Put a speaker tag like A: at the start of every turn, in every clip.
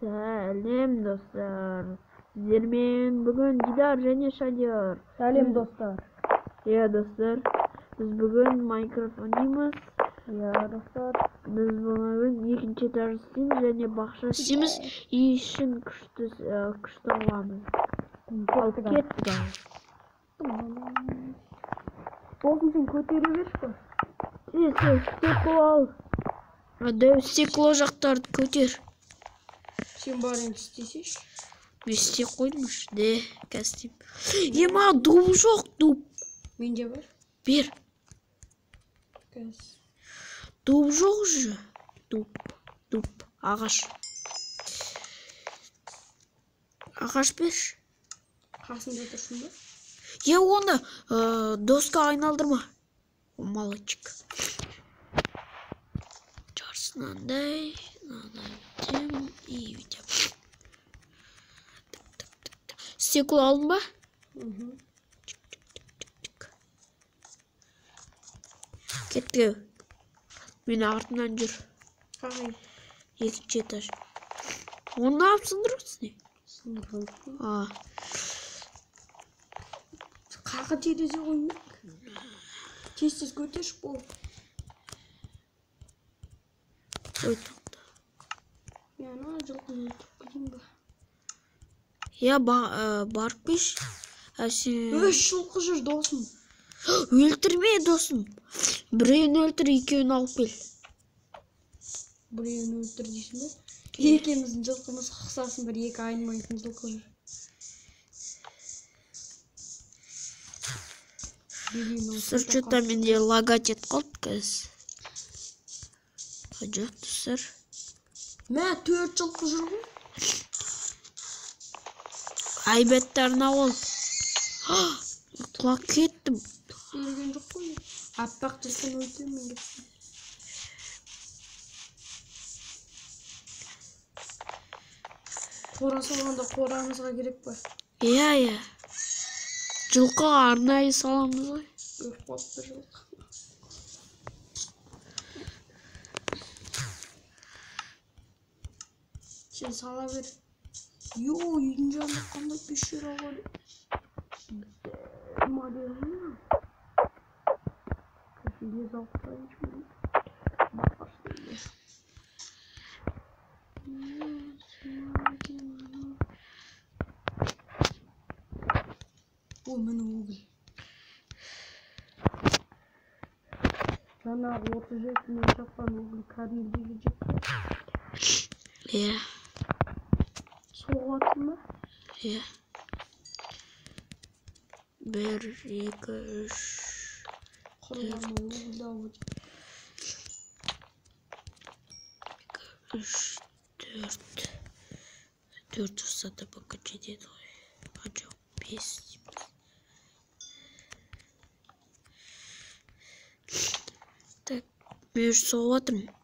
A: Сәлем достар. Сіздермен бүгін Дидар және Шадияр.
B: Сәлем достар.
A: Иә достар, біз бүгін Майнкрафт ойнаймыз.
B: Иә достар.
A: Біз бүгін екінші этаж істейміз және бақша істейміз. И үшін күшті боламыз. Ал кеттік ал.
B: Болсын сен көтере берші.
A: Стекло ал. Дәу стекло жақтарды көтер.
B: Сен барың істесеш.
A: Мен істеп қойдым де кәстем. Ема дуб жоқ, дуб.
B: Менде бар.
A: Бер.
B: Кәс.
A: Дуб жоқ же. Дуб. Ағаш. Ағаш берші.
B: Қасында тұрсын ба?
A: Оны досқа айналдырма. Молодчик. Жарсынандай. И видео. Стекло алдың ба? Кетті. Мен артынан жүр.
B: Қағай.
A: Екінші этаж. Оны алып сындырыпсың?
B: Сындырып. Қағы терезе қоймақ. Тез көтерші бол.
A: Қойдық.
B: Яна жылқын өтіп кетейін ба?
A: Я барып кеш.
B: Үш жылқы жүр досым.
A: Өлтірме досым. Біреуін өлтір, екеуін алып кел.
B: Біреуін өлтір дейсің бе? Екеміздің жылқымыз қысасын, бір екі айнымайтын жылқы жүр.
A: Сұрчыта менде лагать ет қалды кәз. Жоқ достар.
B: Мә, 4 жылқы жүр ғой.
A: Айбеттарына ол. Құлақ кеттім.
B: Берген жоқ қой. Аппақ жылқын өлтірмен деп. Қора салғанда қорамызға керек па?
A: Иә. Жылқыға арнайы саламыз ғой.
B: Қотты жылқы. Сен сала бер. Үйдің жанында қандай пещера бар. Мадерін. Кәсілез алып Ой, мені оғыл. Жаңағы 37-мен шаққан оғыл кәдімдегі жетті.
A: Иә.
B: Соғатын ба?
A: Иә. 1, 2, 3.
B: Құрылама оғылда өте.
A: 3, 4. 4 ұстады бұқы жетеді ғой. Жоқ, 5. Так, мен соғып атырмын. 1, 2,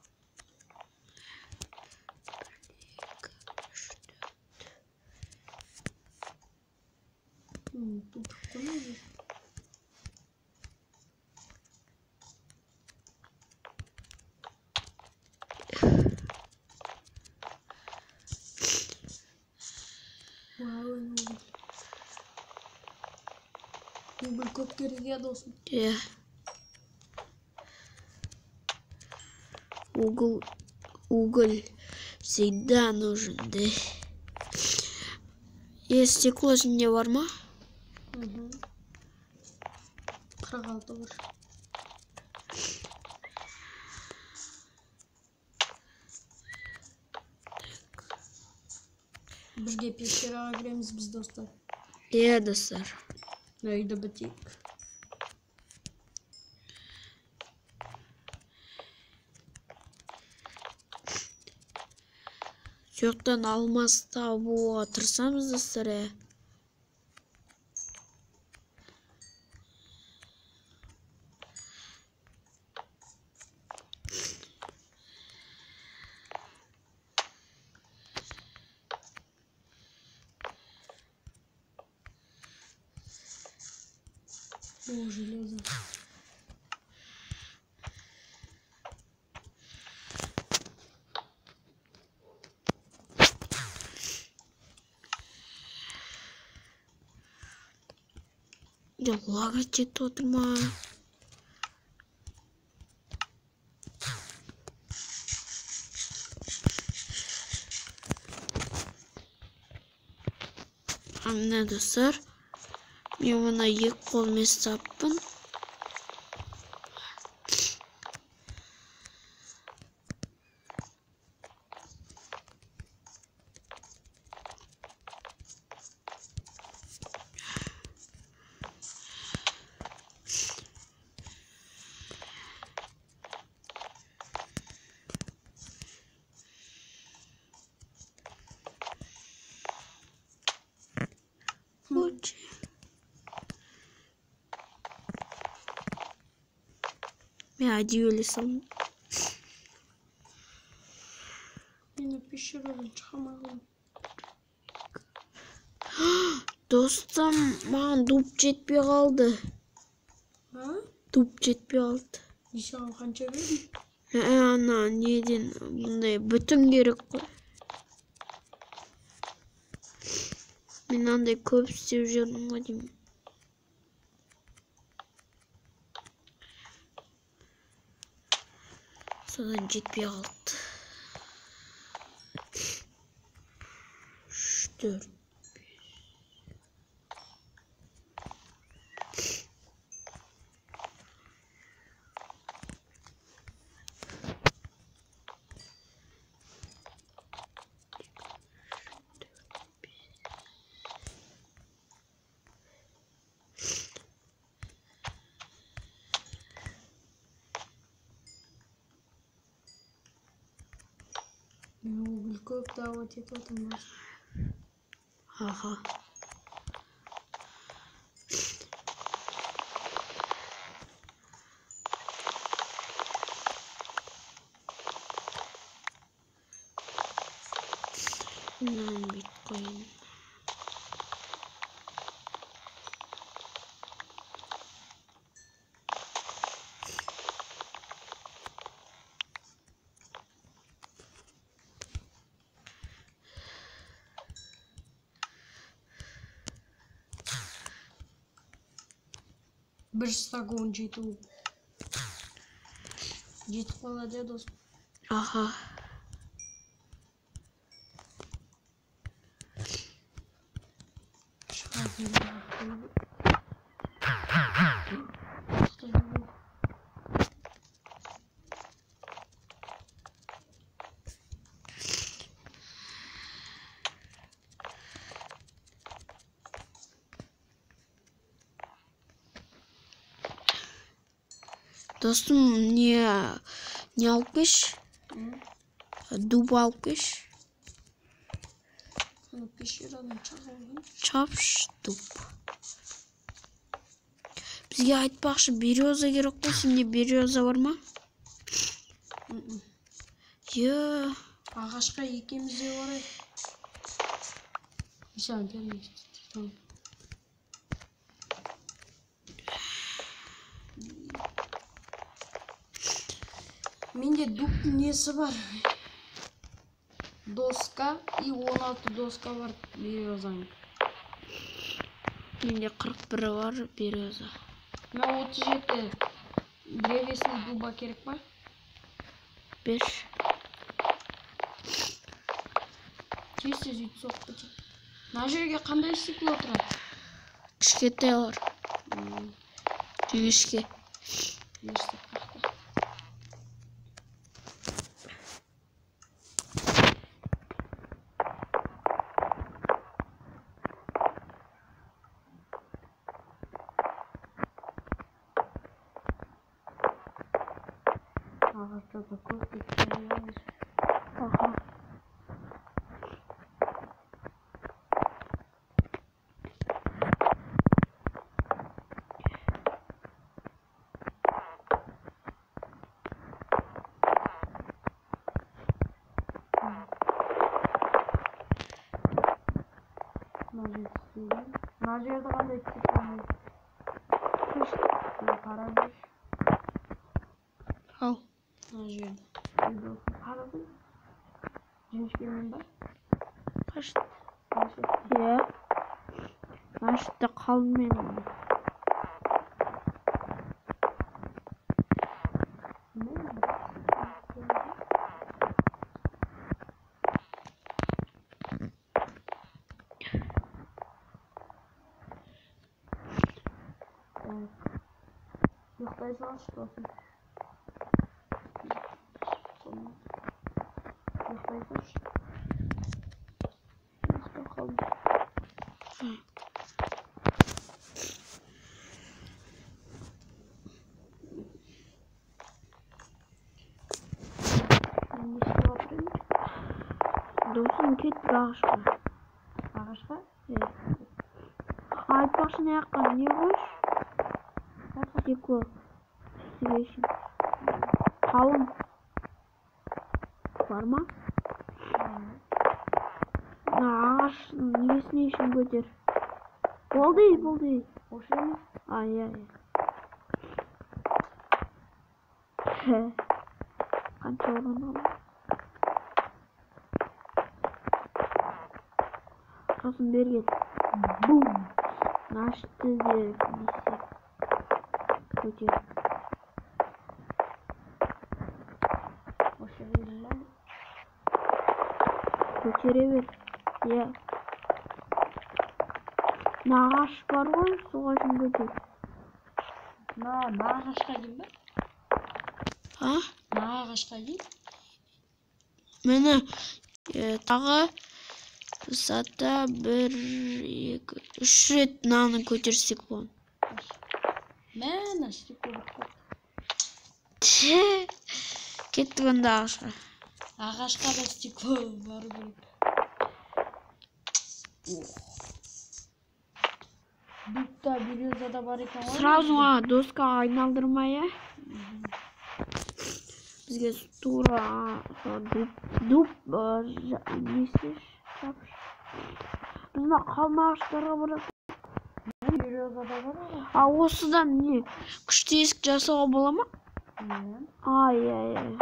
A: 3, 4.
B: Тут қоймайды. Угол көп керек я досым.
A: Иә. Уголь всегда нужен, да? Стекло сінде бар ма?
B: 46 бар. Бірге пещераға кіреміз біз достар.
A: Иә достар.
B: Үйді бітейік.
A: Жоқтан алмас табуға тырысамыз достар.
B: О, железо.
A: лагерь жетіп отыр ма? Міне достар, мен мына екі қолмен ұстаппын. Мен әдейі өле салдым.
B: Мені пещерадан шығамай қалдым.
A: Достым, маған дуп жетпей қалды. Дуп жетпей қалды.
B: Нешеған қанша бердің?
A: Ана неден бұндай бүтін керек қой. Мен андай көп істеп жүрмін ғой деймін. Содан жетпей қалды. 3, 4.
B: Мен көп дауат етіп отырмын.
A: Аха. Мынаны бүйтіп қойайын.
B: Бір стагон жетіп қалады достым.
A: Аха. Достым, не алып кеш? Дуб алып кеш.
B: Пещерадан шығамын.
A: Чапш дуб. Бізге айтпақшы береза керек қой, сенде береза бар ма?
B: Ағашқа екеуміз де барайық. Нешеған термейді. Менде дубтың несі бар? Доска и 16 доска бар березаның.
A: Менде 41 бар береза.
B: Мен 37 древесный дуба керек па?
A: 5.
B: Тез үйт соқты. Мына жерге қандай стекло отырады?
A: Кішкентай бар. Жіңішке.
B: Ешті қақты. Ағашта көп кеткен.
A: Аха.
B: Мына жерді қандай кеткен? Қарабеш.
A: Ал.
B: Мына жерді. Қарадың? Жіңішкемен ба?
A: Қашты. Иә. Қашты қалмен.
B: Жақтай салшы досым. Жақтай салшы. Жақтай қалды. Мен не істеп отырмын?
A: Досым кеттік ағашқа.
B: Ағашқа?
A: Айтпақшы не жаққа не қойш? Стекло. Сігейшін. Қалың. Бар ма? Ағаш несіне үшін көтер. Болды.
B: Ошы емес?
A: Иә. Қанша орын алды? Сосын берген. Бум! Нашты деп несек. Көтер.
B: Ошы бердің ба?
A: Көтере бер. Иә. Нағаш бар ғой, суға үшін көтер.
B: Нағашқа кел бе? Нағашқа кел?
A: Мені тағы сатта 1, 2, 3 рет наны көтерсек болады.
B: Мәні стекло бұрқы.
A: Кеттік онда ағашқа.
B: Ағашқа да стекло бар керек. Дупта березада бар екен ғой.
A: Сразу доска айналдырмай, бізге тура дуп несі шапш. Бізді қалма ағаштарға барады.
B: Березада бар ғой.
A: Осыдан не күшті есік жасауға бола ма? Иә.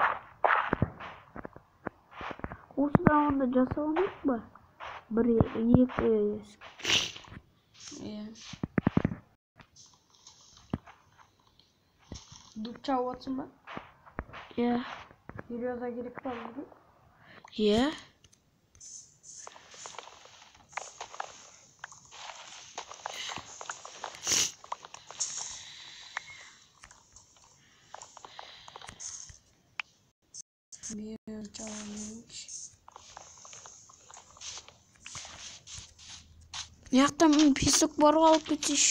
A: Осыдан онда жасау емес па? 1, 2 есік.
B: Иә. Дуп чауып отсын ба?
A: Иә.
B: Береза керек па бізге?
A: Иә.
B: Береза чауып.
A: Яқта песок бар ғой, алып кетейш.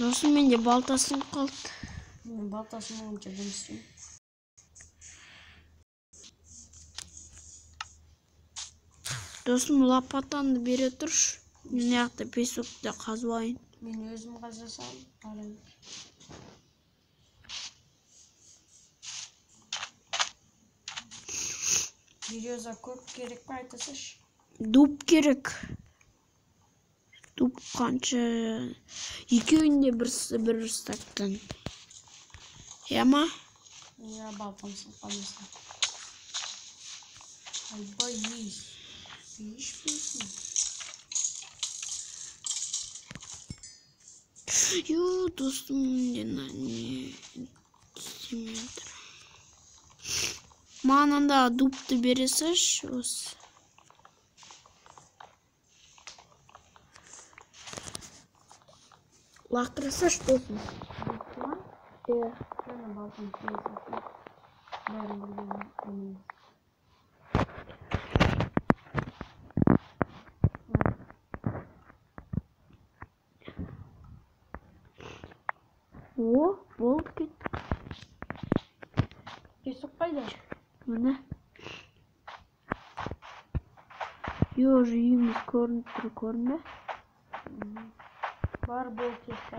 A: Досым менде балтасын қалды.
B: Мен балтасын онша жұмыстым.
A: Досым лопатанды бере тұрш. Мен яқта песокты қазбайын.
B: Мен өзім қазасам. Береза көп керек па айтасыш?
A: Дуп керек. Дуп қанша... Екеуінде бір стактан. Иә ма?
B: Иә, балтамсын қамысын. Айбай еш. Еш бейсін.
A: Достым не істемедір. Маған да дупты бересіш осы. Лақтырасыш достым. Иә.
B: Жаңа балтам келесін. Бәрін білген.
A: Болып кетті.
B: Песок қайда?
A: Міне. уже үйіміз көрініп тұр, көрінбе?
B: Бар болып кетті.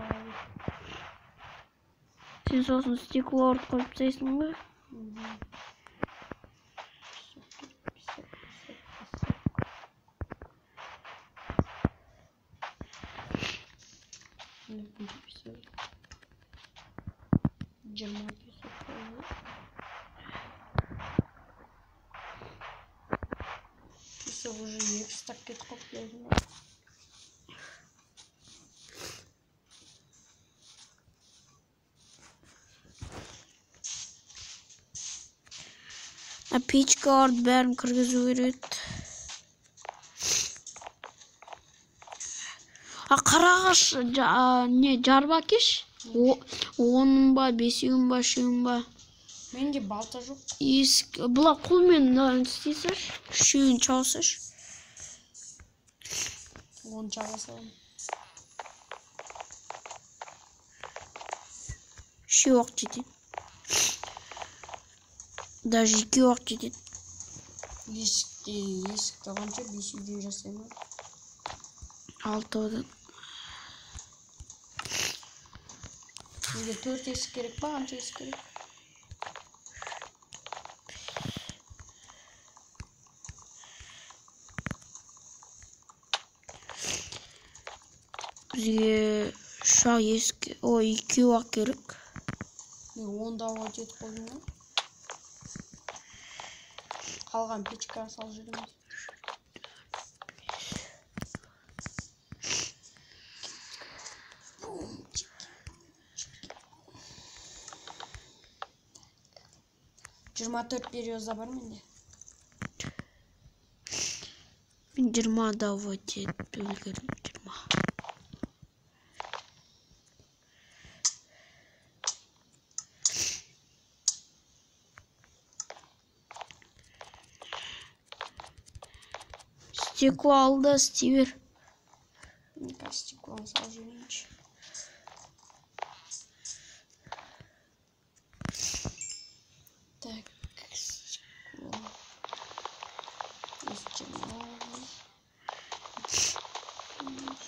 A: Сен сосын стеклорды қойып тастайсың ба?
B: Уже екістап кетіп қалыпты.
A: Печкаларды бәрін кіргізу керек. Қарағаш не жарба кеш? 10 ба, 5 ба, 6 ба?
B: Менде балта жоқ.
A: Есік, бұла қолмен істейсіз, үшеуін чалсыз.
B: Оны чала салам.
A: Үшеу ақ жетеді. Даже 2 ақ жетеді.
B: Есікті қанша 5 үйде жасаймын.
A: 6 одан.
B: Менде 4 есік керек па, қанша есік керек?
A: Бізге шақ есік, 2 ақ керек.
B: Мен 10 да ауа жетіп қойдым да. Қалған печка сал жүрміз. Жиырма 4 береза бар менде.
A: Мен 20 да вот үлгердім, 20. Стекло алды, стивер.
B: Мен стеклоны сал жүрмейінші. Так, стекло.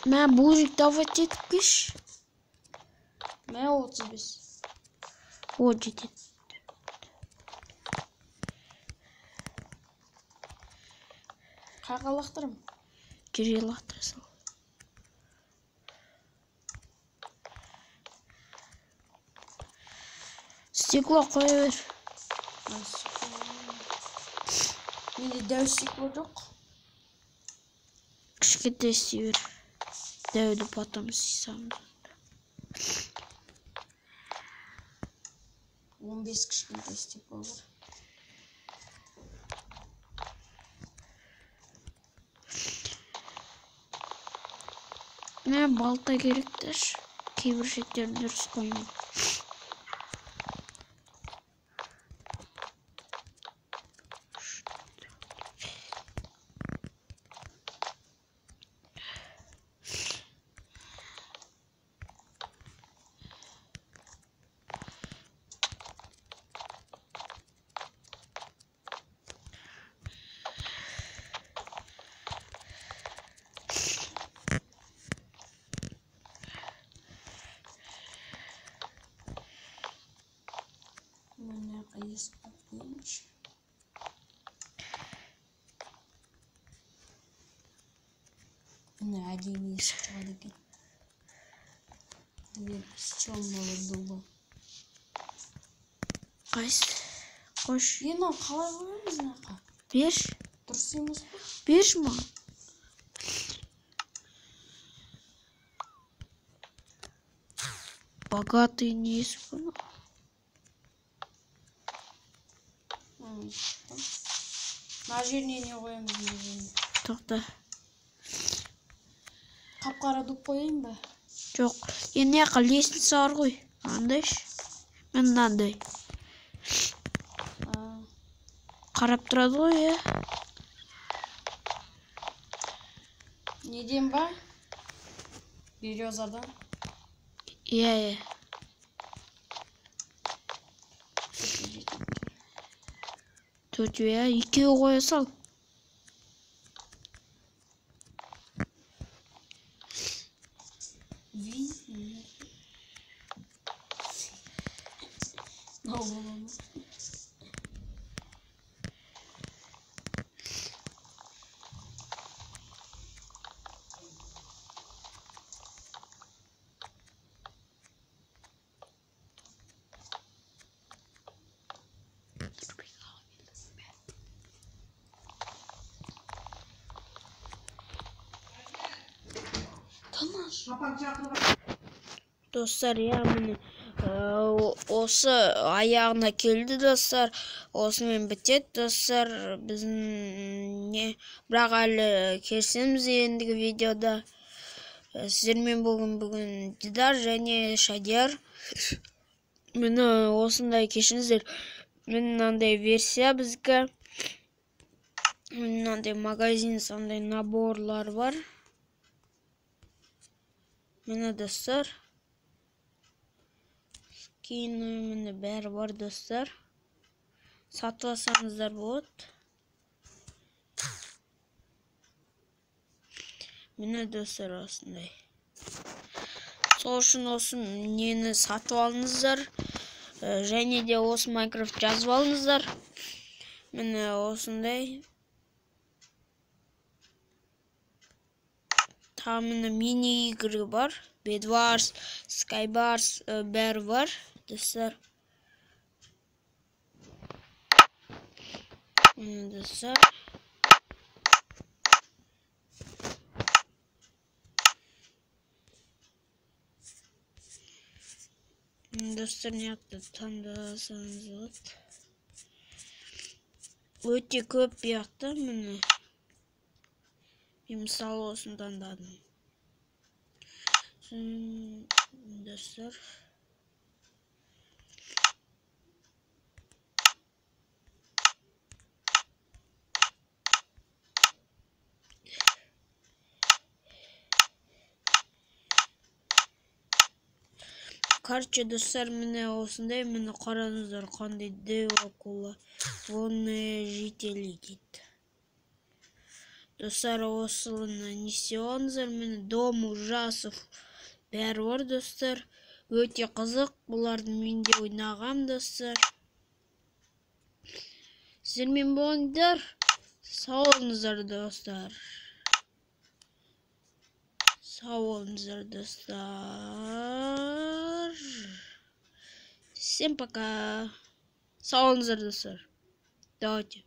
A: Мен бужик давать етіп кеш.
B: Мен 35.
A: О, жетеді.
B: Қайға лақтырым?
A: Жерге лақтыра сал. Стекло қоя бер.
B: Менде дәу стекло жоқ.
A: Кішкентай стивер. Дәуді потом сисамыз.
B: 15 кішкентай стекло бар.
A: Мен балта керектер. Кейбір шеттерін дұрыс қоймайды.
B: Мына есік қоймайыншы. Мына әдемі есік шығады екен. Мен темный дуба.
A: Қайсы? Қош.
B: Енді қалай қоямыз нақа?
A: Беш.
B: Дұрыс емес пе?
A: Беш ма? Богатый не есік бұны.
B: Мына жеріне не қоямыз?
A: Тоқта.
B: Қап-қара дұп қойайын ба?
A: Жоқ. Енді яққа лестница бар ғой. Андайш. Мен мынандай. Қарап тұрады ғой, е.
B: Неден ба? Березадан.
A: Иә. Төртеу, 2 қоя сал.
B: Allah.
A: Dostlar ya mine осы аяғына келді достар. Осымен бітеді достар. Біздің не бірақ әлі келсеміз ендігі видеода. Сіздермен бүгін Дидар және Шадияр. Міне осындай кешіңіздер. Мынандай версия бізге. Мынандай магазин, сондай наборлар бар. Міне достар. Кейін міне бәрі бар достар. Сатып алсаңыздар болады. Міне достар осындай. Сол үшін осы нені сатып алыңыздар. Және де осы Майнкрафт жазып алыңыздар. Міне осындай. Міне мини игры бар. Bedwars, Skybars бәрі бар достар. Міне достар. Достар неяқты таңдасаңыз болады. Өте көп яқты міне. Мен мысалы осыны таңдадым. Достар. Короче, достар, міне осындай, міне қараңыздар қандай Дракула. Вонные жители дейді. Достар, осылыны не істеуіңіздер, міне дом ужасов бәрі бар достар. Өте қызық, бұлардың мен де ойнағам достар. Сіздермен болыңдар. Сау болыңыздар достар. Сау болыңыздар достар. Всем пока. Сау болыңыздар достар. Давайте.